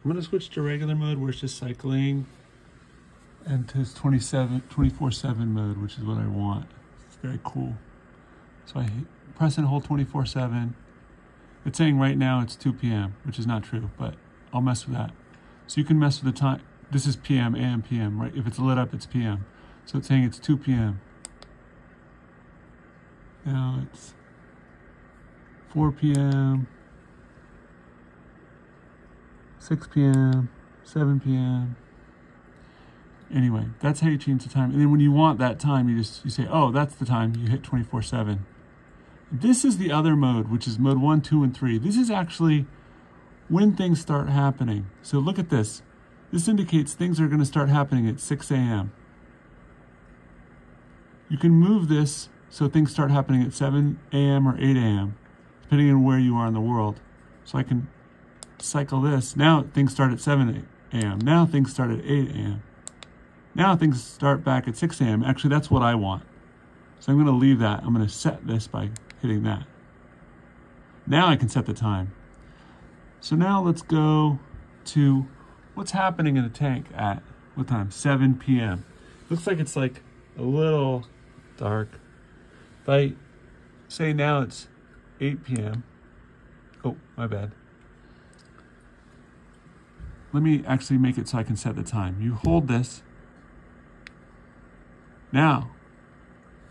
I'm gonna switch to regular mode where it's just cycling, and to 24/7 mode, which is what I want. It's very cool. So I press and hold 24/7. It's saying right now it's 2 p.m., which is not true, but I'll mess with that. So you can mess with the time. This is PM, AM, PM, right? If it's lit up, it's PM. So it's saying it's 2 p.m. Now it's 4 p.m., 6 p.m., 7 p.m. Anyway, that's how you change the time. And then when you want that time, you say, oh, that's the time. You hit 24/7. This is the other mode, which is mode 1, 2, and 3. This is actually when things start happening. So look at this. This indicates things are going to start happening at 6 a.m. You can move this so things start happening at 7 a.m. or 8 a.m., depending on where you are in the world. So I can cycle this. Now things start at 7 a.m. Now things start at 8 a.m. Now things start back at 6 a.m. Actually, that's what I want. So I'm going to leave that. I'm going to set this by hitting that. Now I can set the time. So now let's go to what's happening in the tank at what time? 7 p.m. Looks like it's like a little dark. If I say now it's 8 p.m. Oh, my bad. Let me actually make it so I can set the time. You hold this. Now,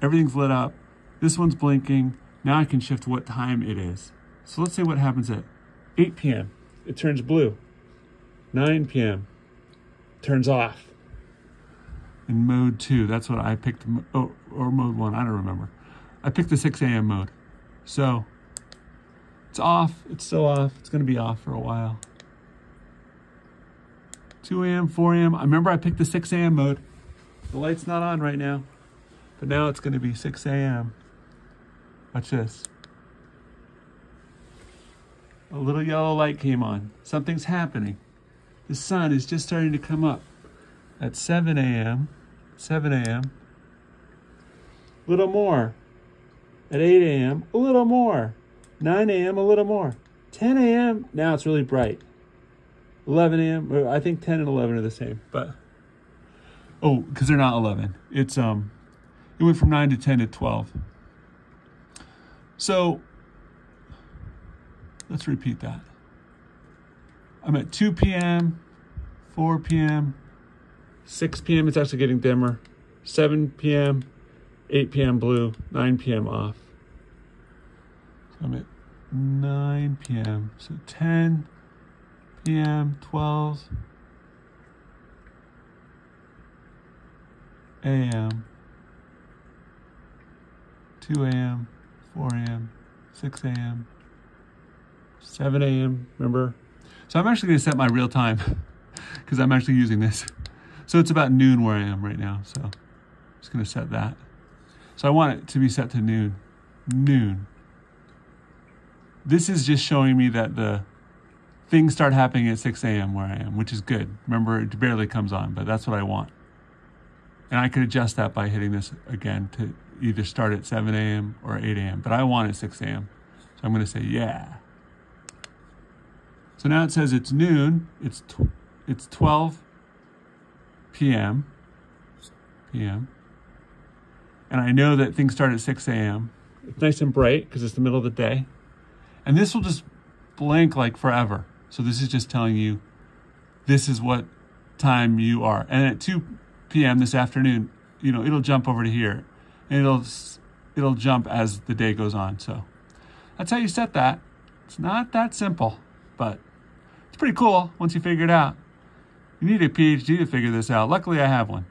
everything's lit up. This one's blinking. Now I can shift what time it is. So let's say what happens at 8 p.m. It turns blue. 9 p.m. turns off. In mode 2, that's what I picked. Oh, or mode 1, I don't remember. I picked the 6 a.m. mode. So it's off. It's still off. It's going to be off for a while. 2 a.m., 4 a.m. I remember I picked the 6 a.m. mode. The light's not on right now, but now it's going to be 6 a.m. Watch this. A little yellow light came on. Something's happening. The sun is just starting to come up at 7 a.m. 7 a.m. A little more. At 8 a.m. a little more. 9 a.m. a little more. 10 a.m. now it's really bright. 11 a.m. I think 10 and 11 are the same, but oh, because they're not 11. It's it went from 9 to 10 to 12. So let's repeat that. I'm at 2 p.m., 4 p.m., 6 p.m. It's actually getting dimmer. 7 p.m., 8 p.m. blue, 9 p.m. off. So I'm at 9 p.m. So 10 p.m., 12 a.m., 2 a.m., 4 a.m., 6 a.m., 7 a.m., remember? So I'm actually going to set my real time because I'm actually using this. So it's about noon where I am right now. So I'm just going to set that. So I want it to be set to noon. Noon. This is just showing me that the things start happening at 6 a.m. where I am, which is good. Remember, it barely comes on, but that's what I want. And I could adjust that by hitting this again to either start at 7 a.m. or 8 a.m. But I want it 6 a.m. So I'm going to say, yeah. So now it says it's noon. It's 12 p.m. And I know that things start at 6 a.m. It's nice and bright because it's the middle of the day. And this will just blink like forever. So this is just telling you this is what time you are. And at 2 p.m. this afternoon, you know, it'll jump over to here. And it'll jump as the day goes on. So that's how you set that. It's not that simple, but it's pretty cool once you figure it out. You need a PhD to figure this out. Luckily, I have one.